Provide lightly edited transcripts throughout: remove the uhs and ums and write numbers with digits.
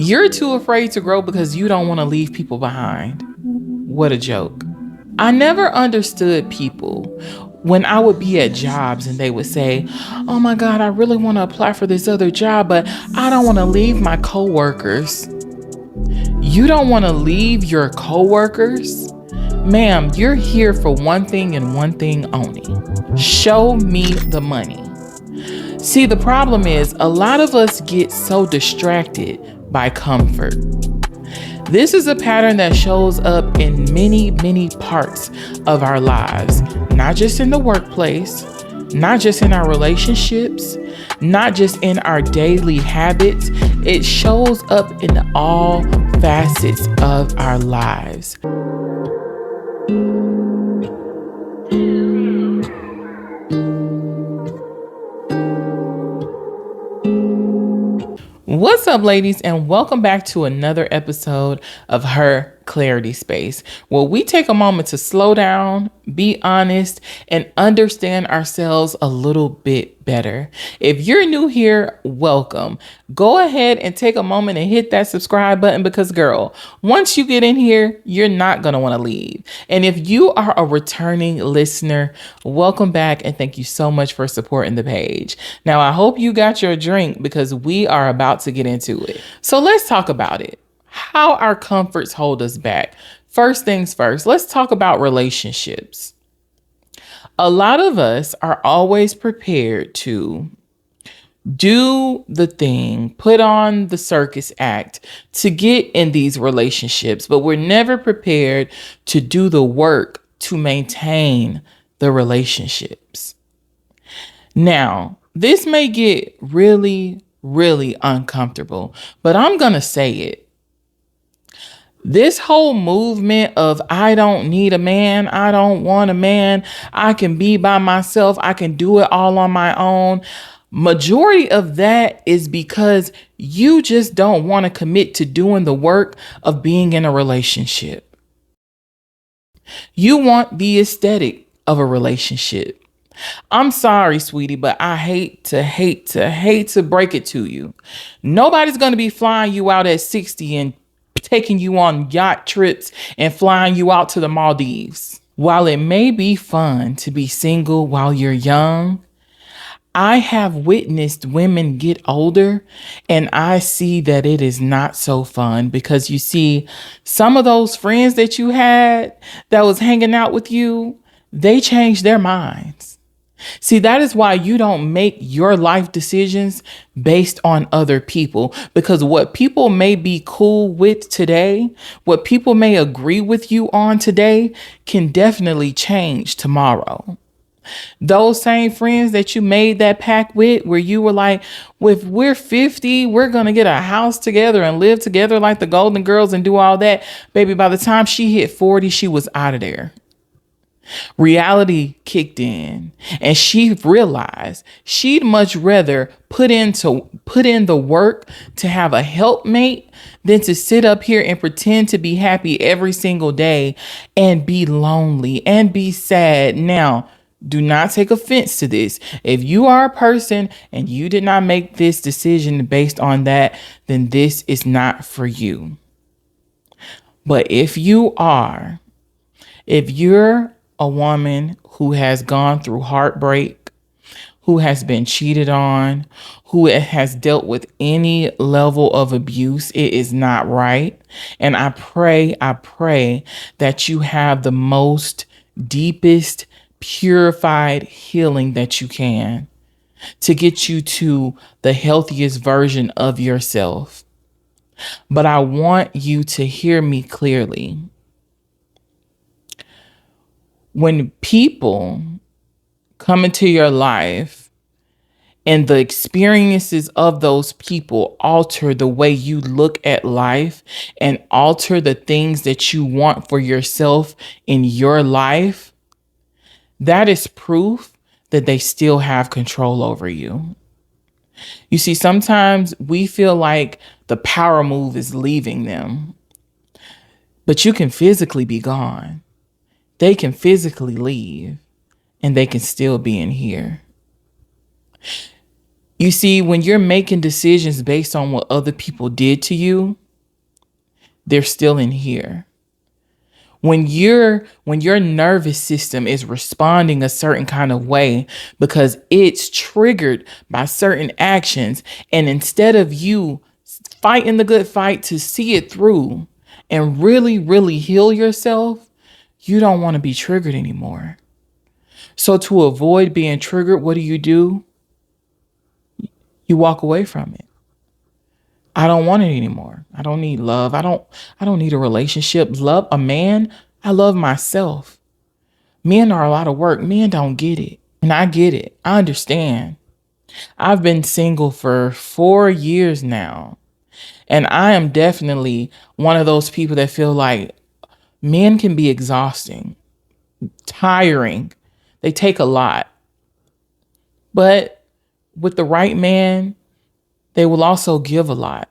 You're too afraid to grow because you don't want to leave people behind. What a joke. I never understood people when I would be at jobs and they would say, "Oh my God, I really want to apply for this other job, but I don't want to leave my coworkers." You don't want to leave your coworkers? Ma'am, you're here for one thing and one thing only. Show me the money. See, the problem is a lot of us get so distracted by comfort. This is a pattern that shows up in many, many parts of our lives, not just in the workplace, not just in our relationships, not just in our daily habits. It shows up in all facets of our lives. What's up, ladies, and welcome back to another episode of Her Clarity Space, where we take a moment to slow down, be honest, and understand ourselves a little bit better. If you're new here, welcome. Go ahead and take a moment and hit that subscribe button because, girl, once you get in here, you're not going to want to leave. And if you are a returning listener, welcome back and thank you so much for supporting the page. Now, I hope you got your drink because we are about to get into it. So let's talk about it. How our comforts hold us back. First things first, let's talk about relationships. A lot of us are always prepared to do the thing, put on the circus act to get in these relationships, but we're never prepared to do the work to maintain the relationships. Now, this may get really, really uncomfortable, but I'm going to say it. This whole movement of I don't need a man, I don't want a man, I can be by myself, I can do it all on my own. Majority of that is because you just don't want to commit to doing the work of being in a relationship. You want the aesthetic of a relationship. I'm sorry, sweetie, but I hate to break it to you. Nobody's going to be flying you out at 60 and taking you on yacht trips and flying you out to the Maldives. While it may be fun to be single while you're young, I have witnessed women get older and I see that it is not so fun because you see, some of those friends that you had that was hanging out with you, they changed their minds. See, that is why you don't make your life decisions based on other people, because what people may be cool with today, what people may agree with you on today can definitely change tomorrow. Those same friends that you made that pact with, where you were like, if we're 50, we're going to get a house together and live together like the Golden Girls and do all that. Baby, by the time she hit 40, she was out of there. Reality kicked in and she realized she'd much rather put in the work to have a helpmate than to sit up here and pretend to be happy every single day and be lonely and be sad. Now, do not take offense to this. If you are a person and you did not make this decision based on that, then this is not for you. But if you're a woman who has gone through heartbreak, who has been cheated on, who has dealt with any level of abuse, it is not right. And I pray that you have the most deepest, purified healing that you can to get you to the healthiest version of yourself. But I want you to hear me clearly. When people come into your life and the experiences of those people alter the way you look at life and alter the things that you want for yourself in your life, that is proof that they still have control over you. You see, sometimes we feel like the power move is leaving them, but you can physically be gone. They can physically leave and they can still be in here. You see, when you're making decisions based on what other people did to you, they're still in here. When your nervous system is responding a certain kind of way because it's triggered by certain actions, and instead of you fighting the good fight to see it through and really really heal yourself, you don't want to be triggered anymore. So to avoid being triggered, what do? You walk away from it. I don't want it anymore. I don't need love. I don't need a relationship. Love a man. I love myself. Men are a lot of work. Men don't get it. And I get it. I understand. I've been single for 4 years now. And I am definitely one of those people that feel like men can be exhausting, tiring. They take a lot. But with the right man, they will also give a lot.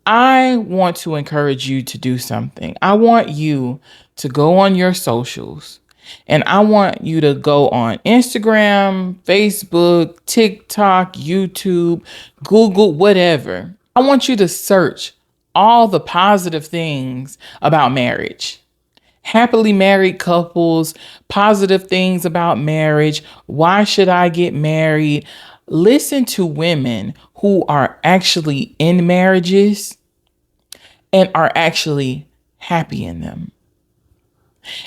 I want to encourage you to do something. I want you to go on your socials, and I want you to go on Instagram, Facebook, TikTok, YouTube, Google, whatever. I want you to search all the positive things about marriage. Happily married couples, positive things about marriage. Why should I get married? Listen to women who are actually in marriages and are actually happy in them.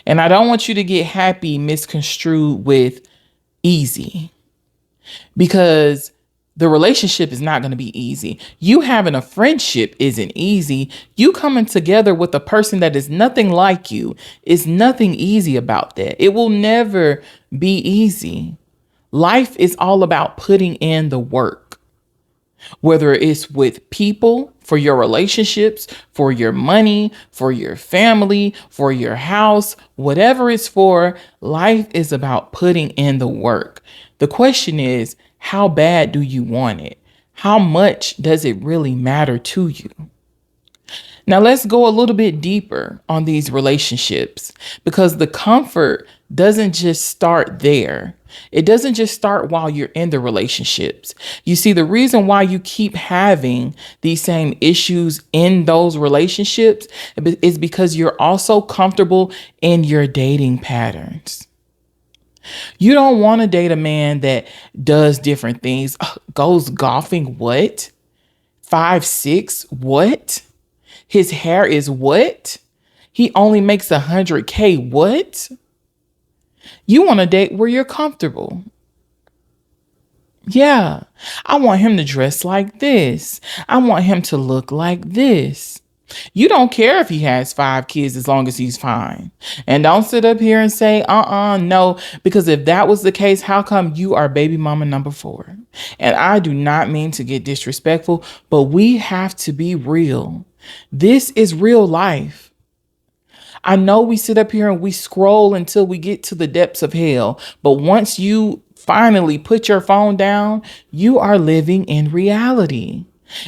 And I don't want you to get happy misconstrued with easy, because the relationship is not going to be easy. You having a friendship isn't easy. You coming together with a person that is nothing like you is nothing easy about that. It will never be easy. Life is all about putting in the work, whether it's with people, for your relationships, for your money, for your family, for your house, whatever it's for. Life is about putting in the work. The question is, how bad do you want it? How much does it really matter to you? Now, let's go a little bit deeper on these relationships, because the comfort doesn't just start there. It doesn't just start while you're in the relationships. You see, the reason why you keep having these same issues in those relationships is because you're also comfortable in your dating patterns. You don't want to date a man that does different things. Goes golfing, what? 5'6", what? His hair is what? He only makes 100K, what? You want to date where you're comfortable. Yeah, I want him to dress like this. I want him to look like this. You don't care if he has 5 kids as long as he's fine. And don't sit up here and say, no, because if that was the case, how come you are baby mama number 4? And I do not mean to get disrespectful, but we have to be real. This is real life. I know we sit up here and we scroll until we get to the depths of hell, but once you finally put your phone down, you are living in reality.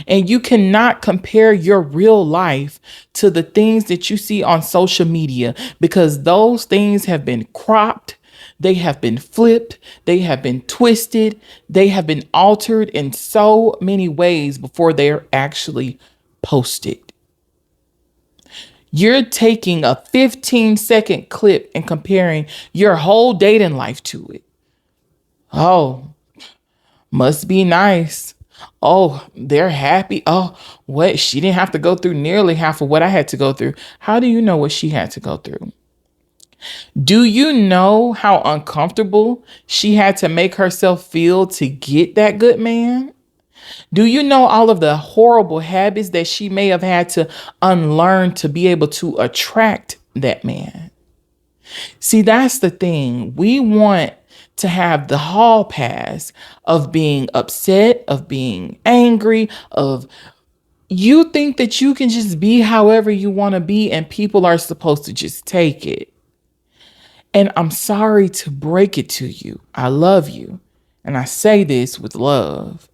And you cannot compare your real life to the things that you see on social media, because those things have been cropped, they have been flipped, they have been twisted, they have been altered in so many ways before they're actually posted. You're taking a 15-second clip and comparing your whole dating life to it. Oh, must be nice. Oh, they're happy. Oh, what? She didn't have to go through nearly half of what I had to go through. How do you know what she had to go through? Do you know how uncomfortable she had to make herself feel to get that good man? Do you know all of the horrible habits that she may have had to unlearn to be able to attract that man? See, that's the thing. We want to have the hall pass of being upset, of being angry, of you think that you can just be however you want to be and people are supposed to just take it. And I'm sorry to break it to you. I love you. And I say this with love.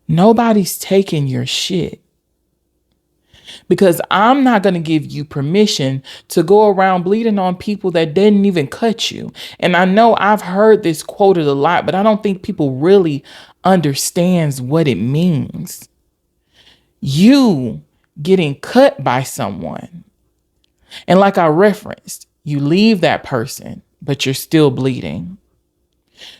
Nobody's taking your shit. because I'm not going to give you permission to go around bleeding on people that didn't even cut you. And I know I've heard this quoted a lot, but I don't think people really understands what it means. You getting cut by someone, and like I referenced, you leave that person, but you're still bleeding.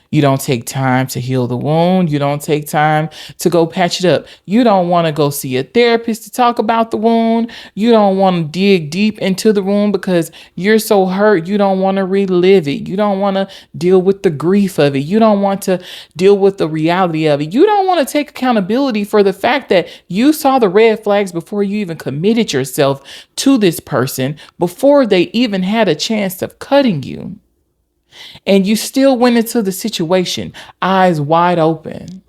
You don't take time to heal the wound. You don't take time to go patch it up. You don't want to go see a therapist to talk about the wound. You don't want to dig deep into the wound because you're so hurt. You don't want to relive it. You don't want to deal with the grief of it. You don't want to deal with the reality of it. You don't want to take accountability for the fact that you saw the red flags before you even committed yourself to this person, before they even had a chance of cutting you. And you still went into the situation, eyes wide open.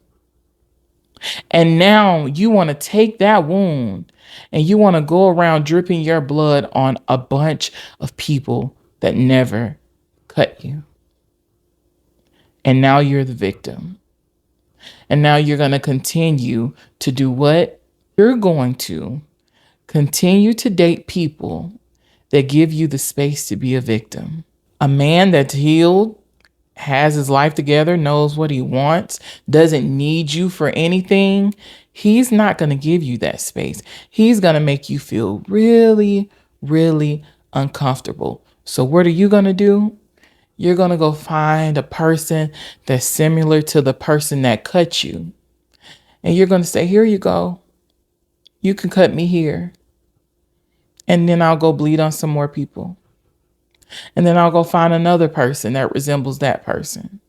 And now you want to take that wound and you want to go around dripping your blood on a bunch of people that never cut you. And now you're the victim. And now you're going to continue to do what? You're going to continue to date people that give you the space to be a victim. A man that's healed, has his life together, knows what he wants, doesn't need you for anything, he's not going to give you that space. He's going to make you feel really, really uncomfortable. So what are you going to do? You're going to go find a person that's similar to the person that cut you. And you're going to say, here you go. You can cut me here. And then I'll go bleed on some more people. And then I'll go find another person that resembles that person.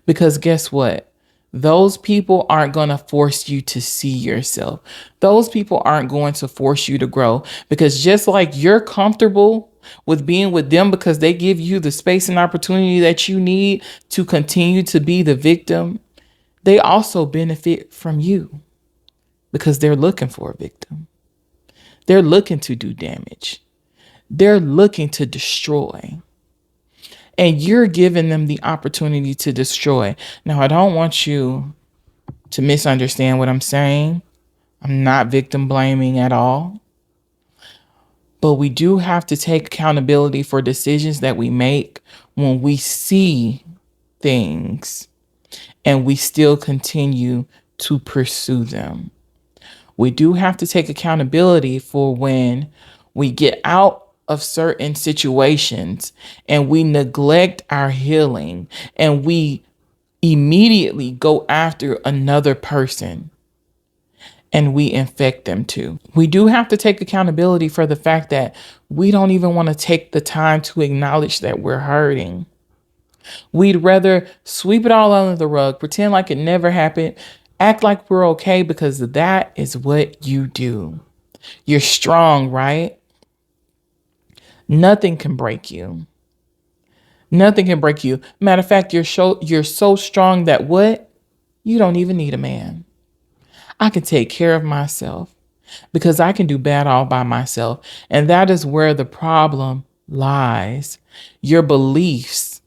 Because guess what? Those people aren't going to force you to see yourself. Those people aren't going to force you to grow. Because just like you're comfortable with being with them because they give you the space and opportunity that you need to continue to be the victim, they also benefit from you because they're looking for a victim. They're looking to do damage. They're looking to destroy. And you're giving them the opportunity to destroy. Now, I don't want you to misunderstand what I'm saying. I'm not victim blaming at all. But we do have to take accountability for decisions that we make when we see things and we still continue to pursue them. We do have to take accountability for when we get out of certain situations and we neglect our healing and we immediately go after another person and we infect them too. We do have to take accountability for the fact that we don't even want to take the time to acknowledge that we're hurting. We'd rather sweep it all under the rug, pretend like it never happened, act like we're okay because that is what you do. You're strong, right? Nothing can break you. Nothing can break you. Matter of fact, you're so strong that what? You don't even need a man. I can take care of myself because I can do bad all by myself. And that is where the problem lies. Your beliefs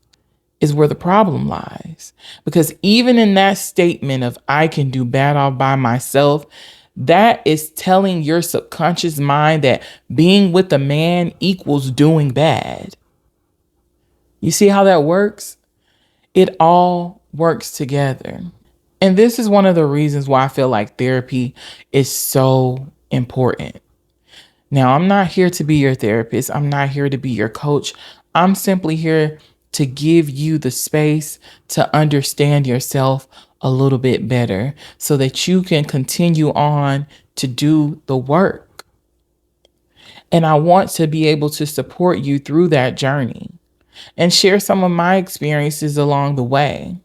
is where the problem lies. Because even in that statement of I can do bad all by myself, that is telling your subconscious mind that being with a man equals doing bad. You see how that works? It all works together. And this is one of the reasons why I feel like therapy is so important. Now, I'm not here to be your therapist. I'm not here to be your coach. I'm simply here to give you the space to understand yourself a little bit better so that you can continue on to do the work. And I want to be able to support you through that journey and share some of my experiences along the way.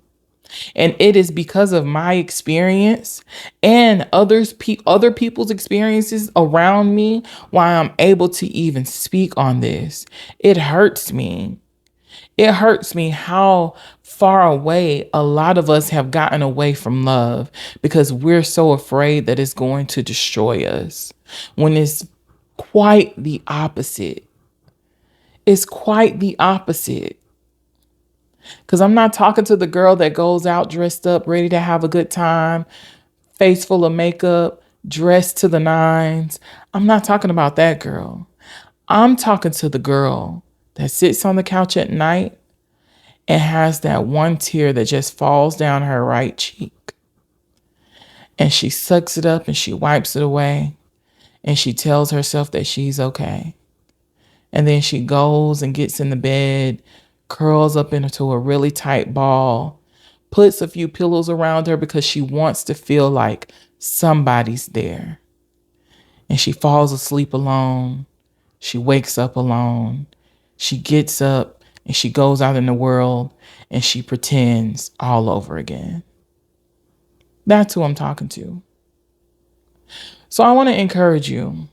And it is because of my experience and other people's experiences around me why I'm able to even speak on this. It hurts me. It hurts me how far away a lot of us have gotten away from love because we're so afraid that it's going to destroy us when it's quite the opposite. It's quite the opposite. Because I'm not talking to the girl that goes out dressed up, ready to have a good time, face full of makeup, dressed to the nines. I'm not talking about that girl. I'm talking to the girl that sits on the couch at night and has that one tear that just falls down her right cheek. And she sucks it up and she wipes it away. And she tells herself that she's okay. And then she goes and gets in the bed, curls up into a really tight ball, puts a few pillows around her because she wants to feel like somebody's there. And she falls asleep alone. She wakes up alone. She gets up and she goes out in the world and she pretends all over again. That's who I'm talking to. So I want to encourage you.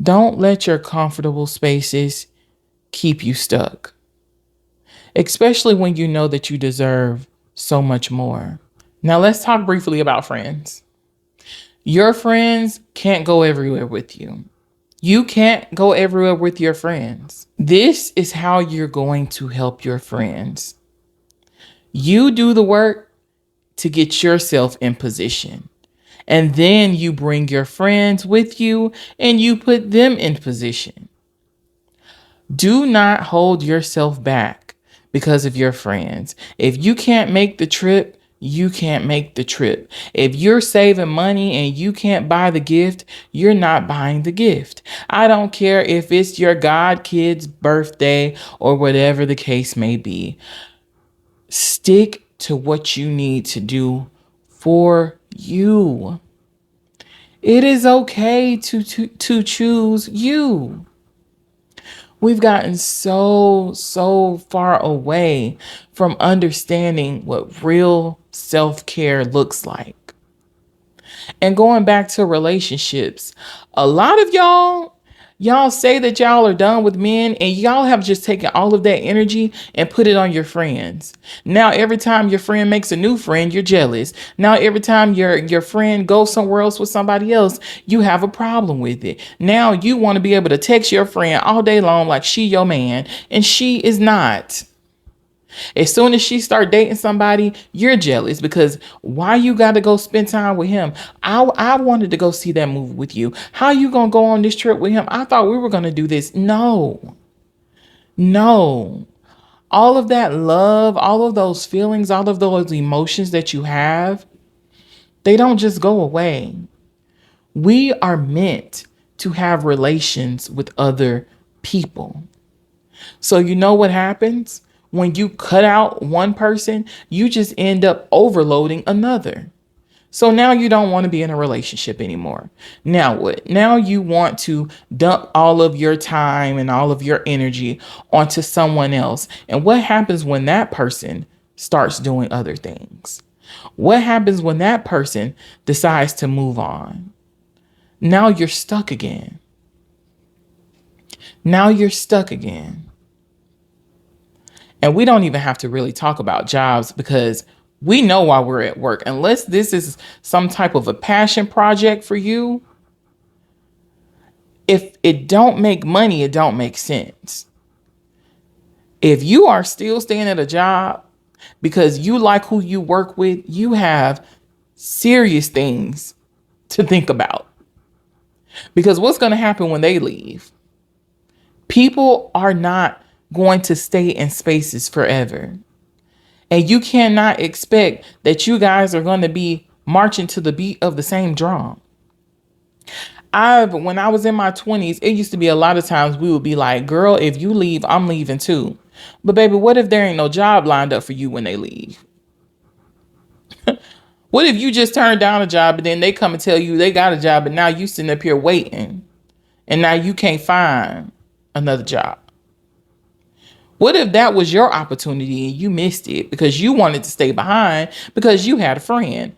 Don't let your comfortable spaces keep you stuck, especially when you know that you deserve so much more. Now, let's talk briefly about friends. Your friends can't go everywhere with you. You can't go everywhere with your friends. This is how you're going to help your friends. You do the work to get yourself in position. And then you bring your friends with you and you put them in position. Do not hold yourself back because of your friends. If you can't make the trip, you can't make the trip. If you're saving money and you can't buy the gift, you're not buying the gift. I don't care if it's your god kid's birthday or whatever the case may be. Stick to what you need to do for you. It is okay to choose you. We've gotten so far away from understanding what real self-care looks like. And going back to relationships, a lot of y'all say that y'all are done with men and y'all have just taken all of that energy and put it on your friends. Now, every time your friend makes a new friend, you're jealous. Now, every time your friend goes somewhere else with somebody else, you have a problem with it. Now, you want to be able to text your friend all day long like she your man, and she is not. As soon as she start dating somebody, you're jealous because why you got to go spend time with him? I wanted to go see that movie with you. How you going to go on this trip with him? I thought we were going to do this. No. All of that love, all of those feelings, all of those emotions that you have, they don't just go away. We are meant to have relations with other people. So you know what happens? When you cut out one person, you just end up overloading another. So now you don't want to be in a relationship anymore. Now what? Now you want to dump all of your time and all of your energy onto someone else. And what happens when that person starts doing other things? What happens when that person decides to move on? Now you're stuck again. And we don't even have to really talk about jobs because we know why we're at work. Unless this is some type of a passion project for you, if it don't make money, it don't make sense. If you are still staying at a job because you like who you work with, you have serious things to think about. Because what's going to happen when they leave? People are not going to stay in spaces forever. And you cannot expect that you guys are going to be marching to the beat of the same drum. When I was in my 20s, it used to be a lot of times we would be like, girl, if you leave, I'm leaving too. But baby, what if there ain't no job lined up for you when they leave? What if you just turn down a job and then they come and tell you they got a job and now you sitting up here waiting and now you can't find another job? What if that was your opportunity and you missed it because you wanted to stay behind because you had a friend?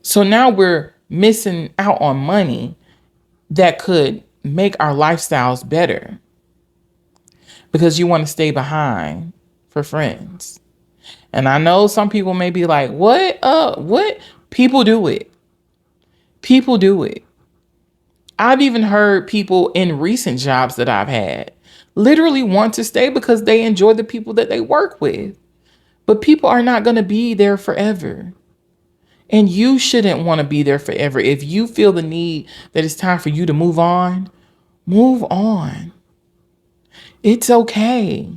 So now we're missing out on money that could make our lifestyles better because you want to stay behind for friends. And I know some people may be like, what? What? People do it. I've even heard people in recent jobs that I've had literally want to stay because they enjoy the people that they work with. But people are not going to be there forever. And you shouldn't want to be there forever. If you feel the need that it's time for you to move on, move on. It's okay.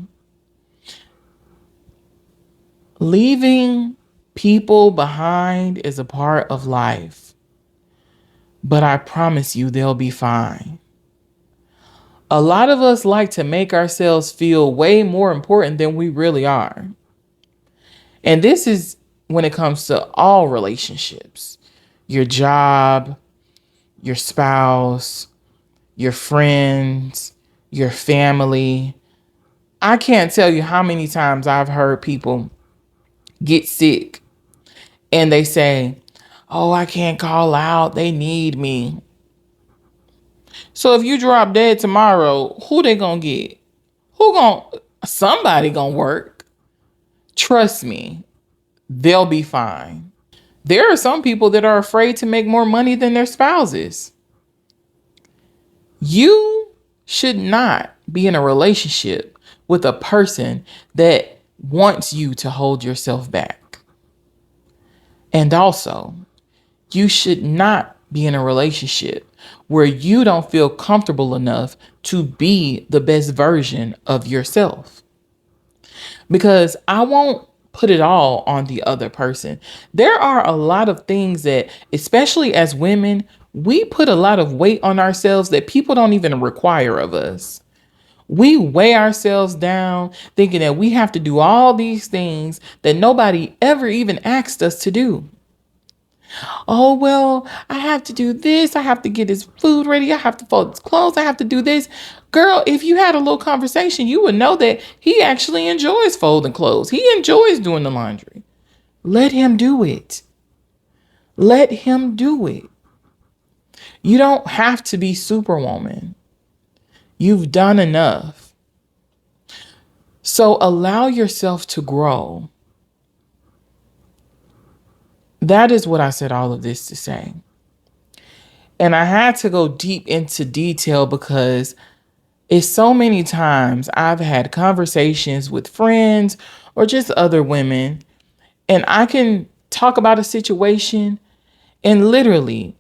Leaving people behind is a part of life, but I promise you they'll be fine. A lot of us like to make ourselves feel way more important than we really are. And this is when it comes to all relationships, your job, your spouse, your friends, your family. I can't tell you how many times I've heard people get sick and they say, "Oh, I can't call out. They need me." So if you drop dead tomorrow, who they gonna get? Somebody gonna work. Trust me, they'll be fine. There are some people that are afraid to make more money than their spouses. You should not be in a relationship with a person that wants you to hold yourself back. And also, you should not be in a relationship where you don't feel comfortable enough to be the best version of yourself. Because I won't put it all on the other person. There are a lot of things that, especially as women, we put a lot of weight on ourselves that people don't even require of us. We weigh ourselves down thinking that we have to do all these things that nobody ever even asked us to do. Oh, well, I have to do this. I have to get his food ready. I have to fold his clothes. I have to do this. Girl, if you had a little conversation, you would know that he actually enjoys folding clothes. He enjoys doing the laundry. Let him do it. Let him do it. You don't have to be Superwoman. You've done enough. So allow yourself to grow. That is what I said all of this to say. And I had to go deep into detail because it's so many times I've had conversations with friends or just other women, and I can talk about a situation and literally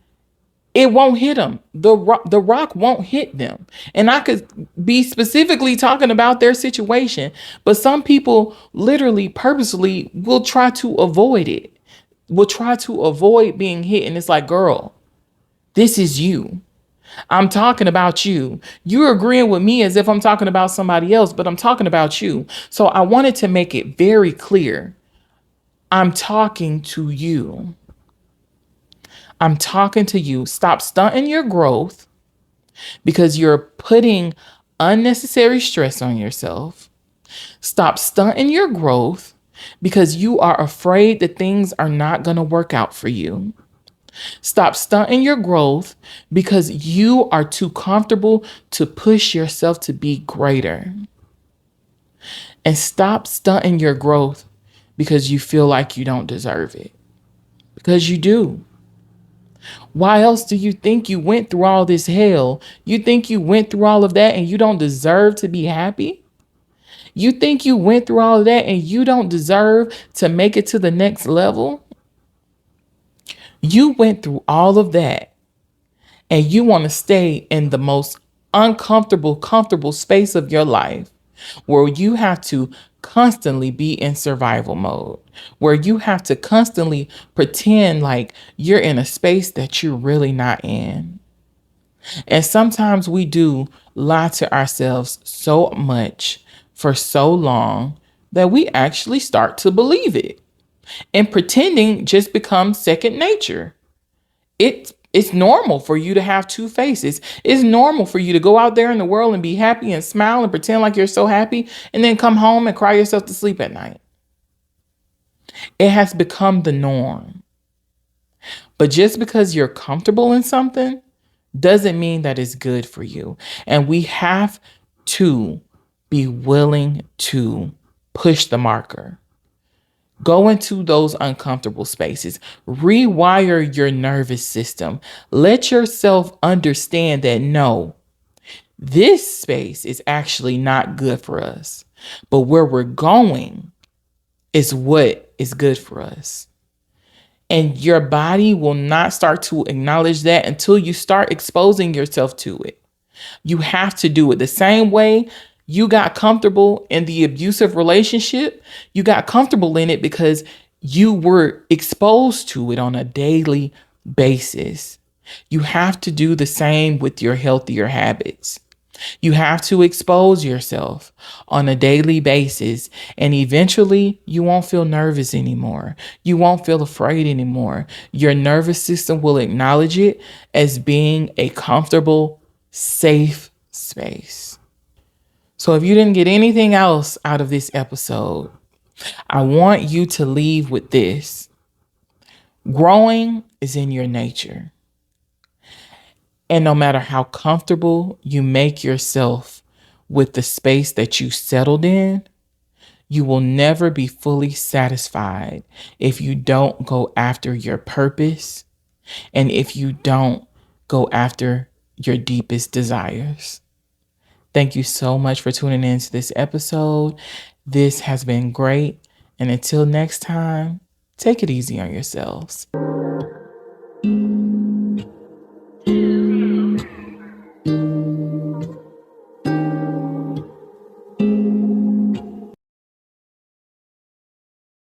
it won't hit them. The rock won't hit them. And I could be specifically talking about their situation, but some people literally purposely will try to avoid it, will try to avoid being hit. And it's like, girl, this is you. I'm talking about you. You're agreeing with me as if I'm talking about somebody else, but I'm talking about you. So I wanted to make it very clear. I'm talking to you. I'm talking to you. Stop stunting your growth because you're putting unnecessary stress on yourself. Stop stunting your growth because you are afraid that things are not going to work out for you. Stop stunting your growth because you are too comfortable to push yourself to be greater. And stop stunting your growth because you feel like you don't deserve it. Because you do. Why else do you think you went through all this hell? You think you went through all of that and you don't deserve to be happy? You think you went through all of that and you don't deserve to make it to the next level? You went through all of that and you want to stay in the most comfortable space of your life where you have to constantly be in survival mode, where you have to constantly pretend like you're in a space that you're really not in. And sometimes we do lie to ourselves so much for so long that we actually start to believe it. And pretending just becomes second nature. It's normal for you to have two faces. It's normal for you to go out there in the world and be happy and smile and pretend like you're so happy and then come home and cry yourself to sleep at night. It has become the norm. But just because you're comfortable in something doesn't mean that it's good for you. And we have to be willing to push the marker. Go into those uncomfortable spaces. Rewire your nervous system. Let yourself understand that no, this space is actually not good for us. But where we're going is what is good for us. And your body will not start to acknowledge that until you start exposing yourself to it. You have to do it the same way you got comfortable in the abusive relationship. You got comfortable in it because you were exposed to it on a daily basis. You have to do the same with your healthier habits. You have to expose yourself on a daily basis, and eventually you won't feel nervous anymore. You won't feel afraid anymore. Your nervous system will acknowledge it as being a comfortable, safe space. So if you didn't get anything else out of this episode, I want you to leave with this. Growing is in your nature. And no matter how comfortable you make yourself with the space that you settled in, you will never be fully satisfied if you don't go after your purpose and if you don't go after your deepest desires. Thank you so much for tuning in to this episode. This has been great. And until next time, take it easy on yourselves.